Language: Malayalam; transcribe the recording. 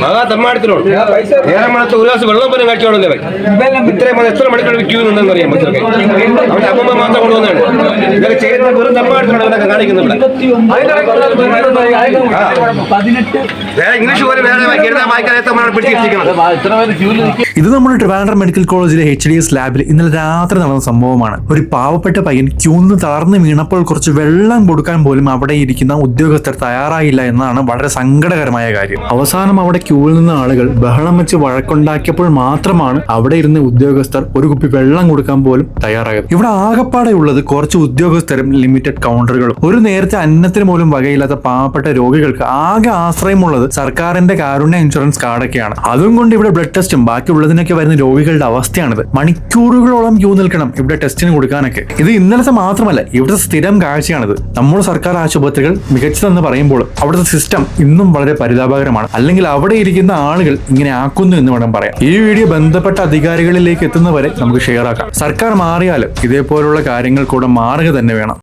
മഹാ തമ്മാടത്തിലോട് നേരമണത്ത് ഒരു ഗ്ലാസ് വെള്ളം പോലും കാഴ്ചയോടല്ലേ ഇത്രയും എത്ര മണിക്കൂർ ക്യൂ ഉണ്ടെന്ന് അറിയാം മറ്റൊക്കെ അവന്റെ അമ്മമ്മ മാത്രം കൊണ്ടുവന്നാണ് ഇതൊക്കെ ചെയ്യുന്ന വെറും തമ്മാടത്തിലാണ് ഇവരൊക്കെ കാണിക്കുന്നത് വേറെ ഇംഗ്ലീഷ് പോലെ വേറെ എഴുതാൻ വായിക്കാതെ പിടിച്ചിരിക്കുന്നത്. ഇത് നമ്മുടെ ട്രിവാൻഡ്രം മെഡിക്കൽ കോളേജിലെ HDS ലാബിൽ ഇന്നലെ രാത്രി നടന്ന സംഭവമാണ്. ഒരു പാവപ്പെട്ട പയ്യൻ ക്യൂന്ന് തളർന്ന് വീണപ്പോൾ കുറച്ച് വെള്ളം കൊടുക്കാൻ പോലും അവിടെ ഇരിക്കുന്ന ഉദ്യോഗസ്ഥർ തയ്യാറായില്ല എന്നതാണ് വളരെ സങ്കടകരമായ കാര്യം. അവസാനം അവിടെ ക്യൂവിൽ നിന്ന് ആളുകൾ ബഹളം വെച്ച് വഴക്കുണ്ടാക്കിയപ്പോൾ മാത്രമാണ് അവിടെ ഇരുന്ന ഉദ്യോഗസ്ഥർ ഒരു കുപ്പി വെള്ളം കൊടുക്കാൻ പോലും തയ്യാറായത്. ഇവിടെ ആകപ്പാടെ ഉള്ളത് കുറച്ച് ഉദ്യോഗസ്ഥരും ലിമിറ്റഡ് കൗണ്ടറുകളും. ഒരു നേരത്തെ അന്നത്തിന് പോലും വകയില്ലാത്ത പാവപ്പെട്ട രോഗികൾക്ക് ആകെ ആശ്രയമുള്ളത് സർക്കാരിന്റെ കാരുണ്യ ഇൻഷുറൻസ് കാർഡൊക്കെയാണ്. അതും കൊണ്ട് ഇവിടെ ബ്ലഡ് ടെസ്റ്റും ബാക്കിയുള്ളതിനൊക്കെ വരുന്ന രോഗികളുടെ അവസ്ഥയാണിത്. മണിക്കൂറുകളോളം ക്യൂ നിൽക്കണം ഇവിടെ ടെസ്റ്റിന് കൊടുക്കാനൊക്കെ. ഇത് ഇന്നലത്തെ മാത്രമല്ല, ഇവിടുത്തെ സ്ഥിരം കാഴ്ചയാണിത്. നമ്മുടെ സർക്കാർ ആശുപത്രികൾ മികച്ചതെന്ന് പറയുമ്പോൾ അവിടുത്തെ സിസ്റ്റം ഇന്നും വളരെ പരിതാപകരമാണ്. അല്ലെങ്കിൽ അവിടെ ഇരിക്കുന്ന ആളുകൾ ഇങ്ങനെ ആക്കുന്നു എന്ന് വേണം പറയാം. ഈ വീഡിയോ ബന്ധപ്പെട്ട അധികാരികളിലേക്ക് എത്തുന്നവരെ നമുക്ക് ഷെയർ ആക്കാം. സർക്കാർ മാറിയാലും ഇതേപോലുള്ള കാര്യങ്ങൾ കൂടെ മാറുക തന്നെ വേണം.